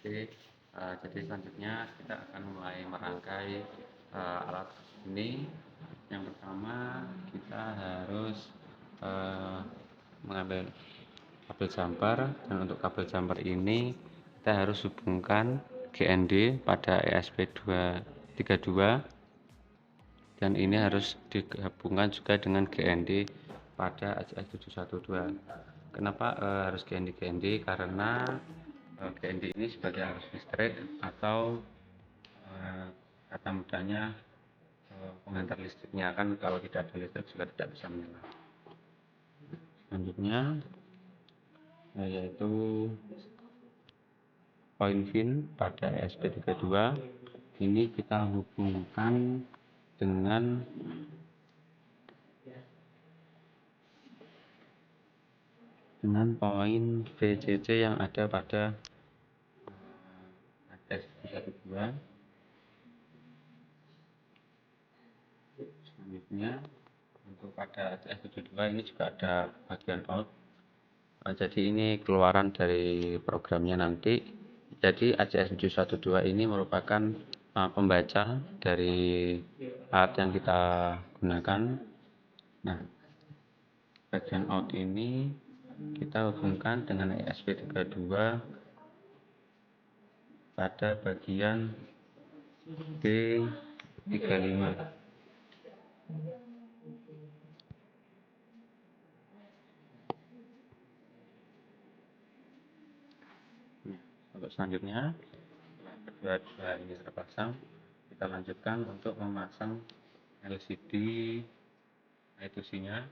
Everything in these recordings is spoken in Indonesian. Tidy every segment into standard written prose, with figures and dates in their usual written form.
Oke, jadi selanjutnya kita akan mulai merangkai alat ini. Yang pertama kita harus mengambil kabel jumper, dan untuk kabel jumper ini kita harus hubungkan GND pada ESP232, dan ini harus digabungkan juga dengan GND pada ACS712. Kenapa harus GND? Karena GND ini sebagai arus listrik atau kata mudahnya pengantar listriknya, kan kalau tidak ada listrik juga tidak bisa menyala. Selanjutnya yaitu koin pin pada ESP32 ini kita hubungkan dengan poin VCC yang ada pada ACS712. Selanjutnya untuk pada ACS72 ini juga ada bagian out. Jadi ini keluaran dari programnya nanti. Jadi ACS712 ini merupakan pembaca dari alat yang kita gunakan. Nah, bagian out ini kita hubungkan dengan ESP32 pada bagian B35. Untuk selanjutnya, kedua ini terpasang, kita lanjutkan untuk memasang LCD ITC-nya.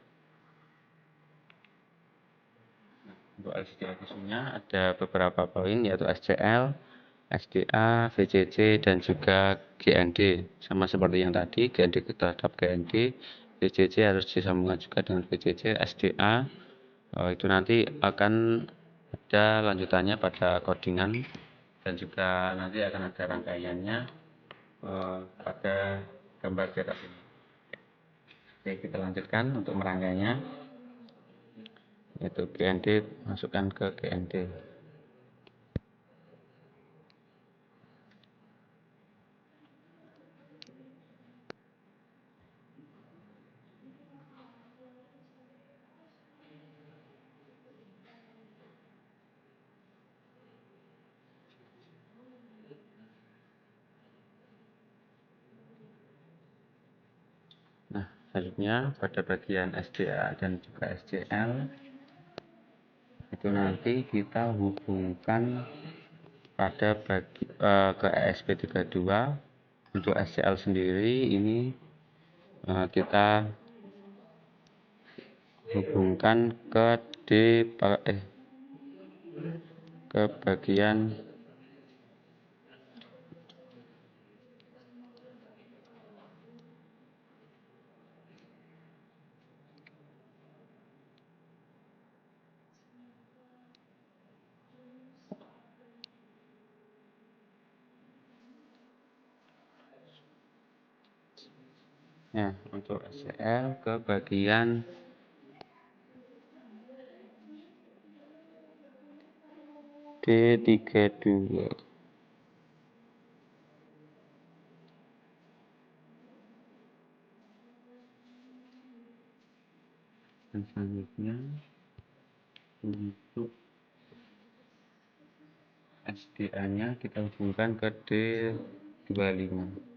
Untuk LCD ITC-nya ada beberapa poin, yaitu SCL, SDA, VCC, dan juga GND. Sama seperti yang tadi, GND terhadap GND, VCC harus disambungkan juga dengan VCC, SDA. Itu nanti akan ada lanjutannya pada codingan, dan juga nanti akan ada rangkaiannya pada gambar di atas ini. Oke, kita lanjutkan untuk merangkainya, yaitu GND masukkan ke GND. Nah, selanjutnya pada bagian SDA dan juga SCL itu nanti kita hubungkan pada ke ESP32. Untuk SCL sendiri ini kita hubungkan ke ke bagian ya, untuk SCL ke bagian D32. Dan selanjutnya untuk SDA-nya kita hubungkan ke D25.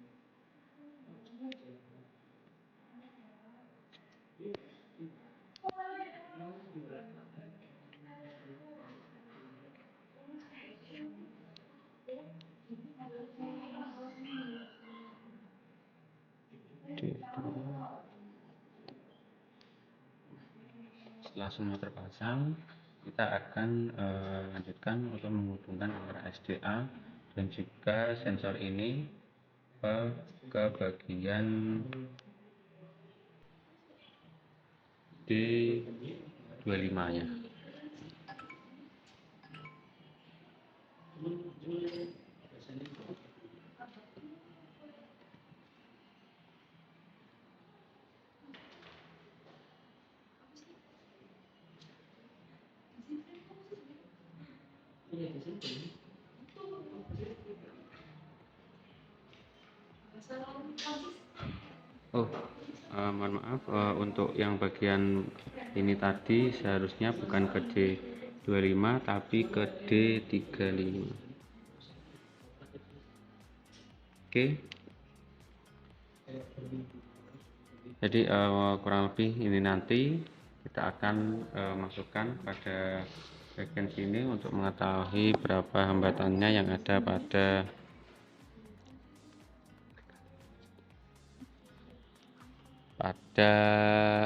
Setelah semua terpasang, kita akan lanjutkan untuk menghubungkan antara SDA dan juga sensor ini ke bagian D25 nya. Oh, mohon maaf, untuk yang bagian ini tadi seharusnya bukan ke D25 tapi ke D35. Oke. Jadi kurang lebih ini nanti kita akan masukkan pada bagian sini untuk mengetahui berapa hambatannya yang ada pada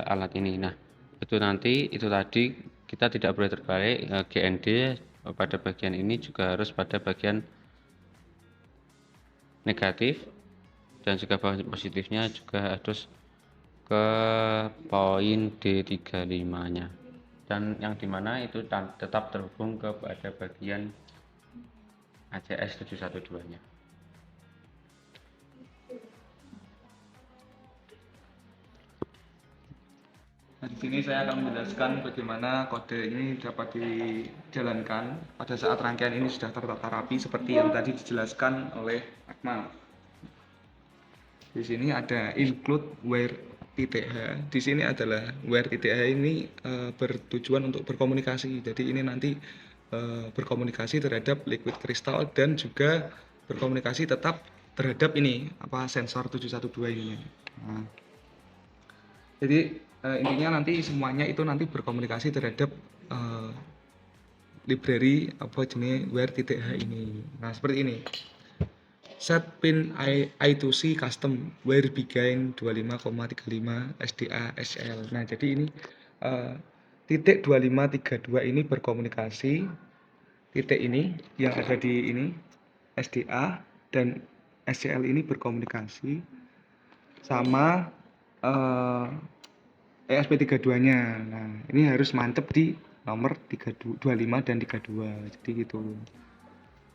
alat ini. Nah, itu nanti itu tadi kita tidak boleh terbalik, GND pada bagian ini juga harus pada bagian negatif, dan juga positifnya juga harus ke poin D35 nya, dan yang dimana itu tetap terhubung kepada bagian ACS 712 nya. Nah, di sini saya akan menjelaskan bagaimana kode ini dapat dijalankan pada saat rangkaian ini sudah tertata rapi seperti yang tadi dijelaskan oleh Akmal. Di sini ada include where titik H. Di sini adalah where titik H ini bertujuan untuk berkomunikasi. Jadi ini nanti berkomunikasi terhadap liquid crystal dan juga berkomunikasi tetap terhadap ini sensor 712 ini. Nah, jadi intinya nanti semuanya itu nanti berkomunikasi terhadap library jenis where titik H ini. Nah, seperti ini. Set pin I2C custom where begin 25,35 SDA SL. Nah, jadi ini titik 2532 ini berkomunikasi, titik ini yang ada di ini SDA dan SCL ini berkomunikasi sama ESP32-nya. Nah, ini harus mantep di nomor 25 dan 32. Jadi gitu.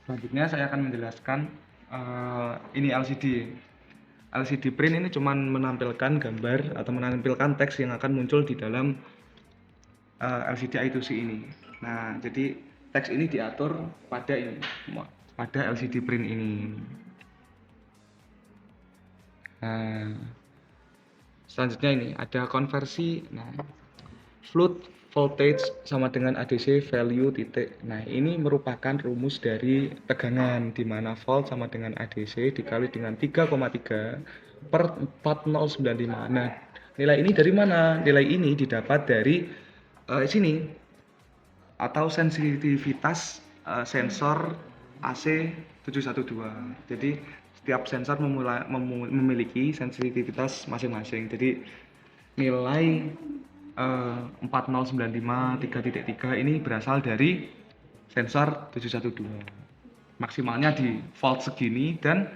Selanjutnya saya akan menjelaskan ini LCD print ini cuma menampilkan gambar atau menampilkan teks yang akan muncul di dalam LCD I2C ini. Nah, jadi teks ini diatur pada LCD print ini. Nah, selanjutnya ini ada konversi. Nah, flood voltage sama dengan ADC value titik. Nah, ini merupakan rumus dari tegangan di mana volt sama dengan ADC dikali dengan 3,3 per 4095. Nah, nilai ini dari mana? Nilai ini didapat dari sini atau sensitivitas sensor AC 712. Jadi setiap sensor memiliki sensitivitas masing-masing. Jadi nilai 4095 3.3 ini berasal dari sensor 712. Maksimalnya di volt segini dan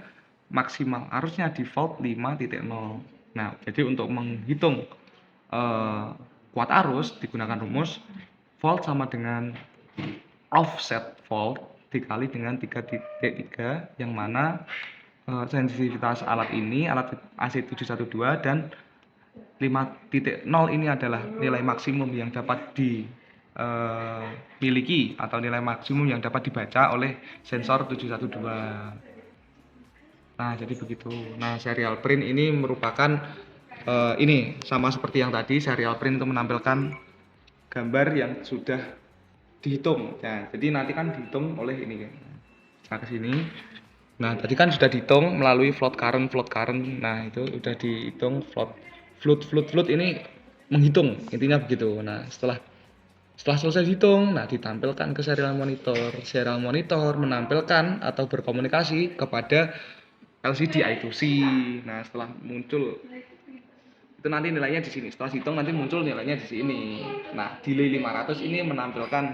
maksimal arusnya di volt 5.0. Nah, jadi untuk menghitung kuat arus digunakan rumus volt sama dengan offset volt dikali dengan 3.3 yang mana sensitivitas alat ini alat AC712 dan 5.0 ini adalah nilai maksimum yang dapat dimiliki atau nilai maksimum yang dapat dibaca oleh sensor 712. Nah, jadi begitu. Nah, serial print ini merupakan ini sama seperti yang tadi, serial print itu menampilkan gambar yang sudah dihitung. Nah, jadi nanti kan dihitung oleh ini. Nah, ke sini. Nah, tadi kan sudah dihitung melalui float current. Nah, itu sudah dihitung float ini menghitung, intinya begitu. Nah, setelah selesai hitung, nah ditampilkan ke serial monitor. Serial monitor menampilkan atau berkomunikasi kepada LCD I2C. Nah, setelah muncul itu nanti nilainya di sini. Setelah hitung nanti muncul nilainya di sini. Nah, delay 500 ini menampilkan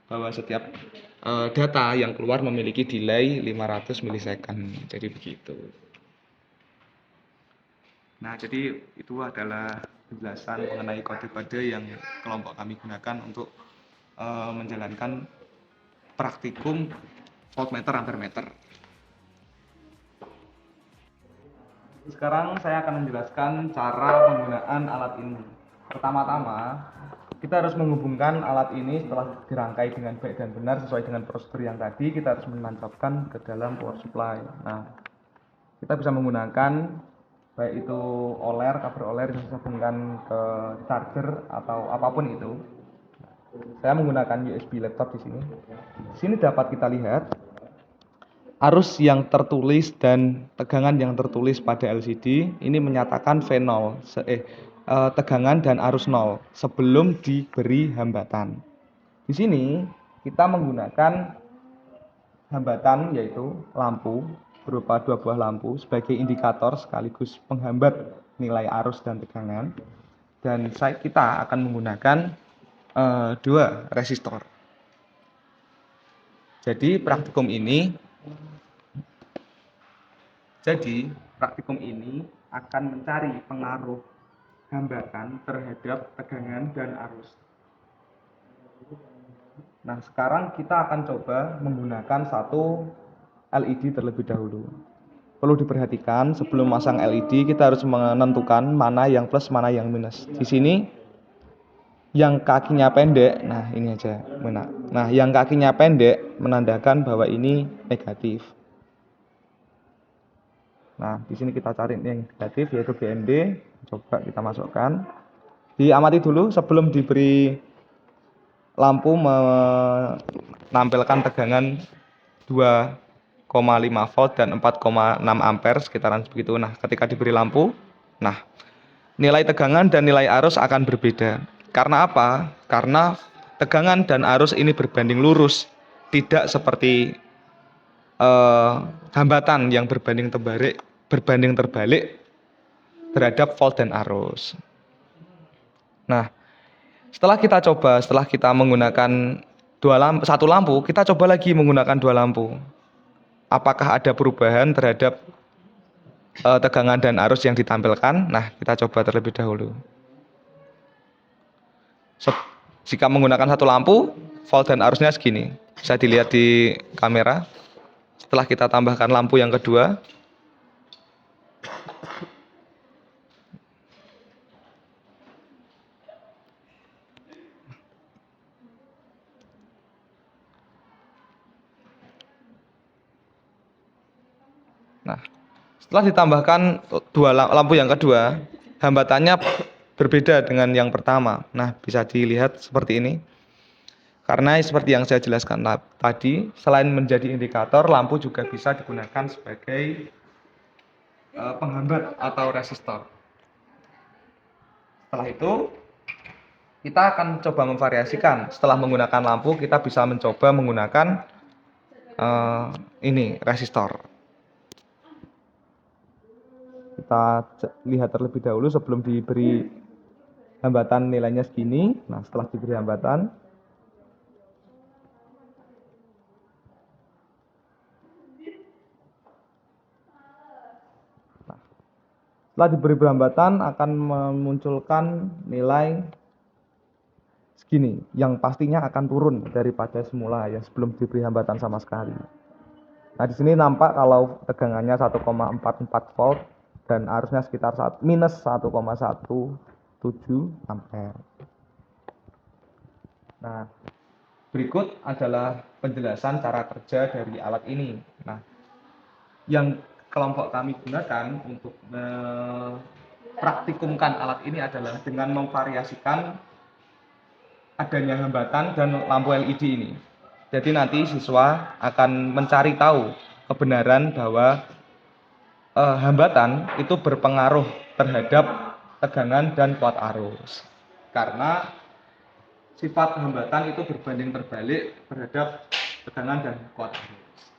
bahwa setiap data yang keluar memiliki delay 500 milisecond. Jadi begitu. Nah, jadi itu adalah penjelasan mengenai kode-kode yang kelompok kami gunakan untuk menjalankan praktikum voltmeter ampermeter. Sekarang saya akan menjelaskan cara penggunaan alat ini. Pertama-tama, kita harus menghubungkan alat ini setelah dirangkai dengan baik dan benar sesuai dengan prosedur yang tadi. Kita harus menancapkan ke dalam power supply. Nah, kita bisa menggunakan baik itu kabel OLED yang disambungkan ke charger atau apapun itu. Saya menggunakan USB laptop di sini. Di sini dapat kita lihat arus yang tertulis dan tegangan yang tertulis pada LCD ini menyatakan V0, tegangan dan arus 0 sebelum diberi hambatan. Di sini kita menggunakan hambatan yaitu lampu berupa 2 buah lampu sebagai indikator sekaligus penghambat nilai arus dan tegangan. Dan kita akan menggunakan 2 resistor. Jadi praktikum ini akan mencari pengaruh hambatan terhadap tegangan dan arus. Nah, sekarang kita akan coba menggunakan satu LED terlebih dahulu. Perlu diperhatikan sebelum masang LED kita harus menentukan mana yang plus, mana yang minus. Di sini yang kakinya pendek, nah ini aja, nah yang kakinya pendek menandakan bahwa ini negatif. Nah, di sini kita cari yang negatif yaitu GND, coba kita masukkan. Diamati dulu sebelum diberi lampu menampilkan tegangan 2,5 volt dan 4,6 ampere sekitaran begitu. Nah, ketika diberi lampu, nah nilai tegangan dan nilai arus akan berbeda. Karena apa? Karena tegangan dan arus ini berbanding lurus, tidak seperti hambatan yang berbanding terbalik terhadap volt dan arus. Nah, setelah kita menggunakan satu lampu, kita coba lagi menggunakan 2 lampu. Apakah ada perubahan terhadap tegangan dan arus yang ditampilkan? Nah, kita coba terlebih dahulu. Jika menggunakan satu lampu, volt dan arusnya segini. Bisa dilihat di kamera. Setelah kita tambahkan lampu yang kedua, nah, setelah ditambahkan lampu yang kedua, hambatannya berbeda dengan yang pertama. Nah, bisa dilihat seperti ini. Karena seperti yang saya jelaskan tadi, selain menjadi indikator, lampu juga bisa digunakan sebagai penghambat atau resistor. Setelah itu, kita akan coba memvariasikan. Setelah menggunakan lampu, kita bisa mencoba menggunakan resistor. Kita lihat terlebih dahulu sebelum diberi hambatan nilainya segini. Nah, setelah diberi hambatan, setelah diberi hambatan akan memunculkan nilai segini, yang pastinya akan turun daripada semula ya sebelum diberi hambatan sama sekali. Nah, di sini nampak kalau tegangannya 1,44 volt dan arusnya sekitar minus 1,17 ampere. Nah, berikut adalah penjelasan cara kerja dari alat ini. Nah, yang kelompok kami gunakan untuk mempraktikumkan alat ini adalah dengan memvariasikan adanya hambatan dan lampu LED ini. Jadi nanti siswa akan mencari tahu kebenaran bahwa hambatan itu berpengaruh terhadap tegangan dan kuat arus. Karena sifat hambatan itu berbanding terbalik terhadap tegangan dan kuat arus.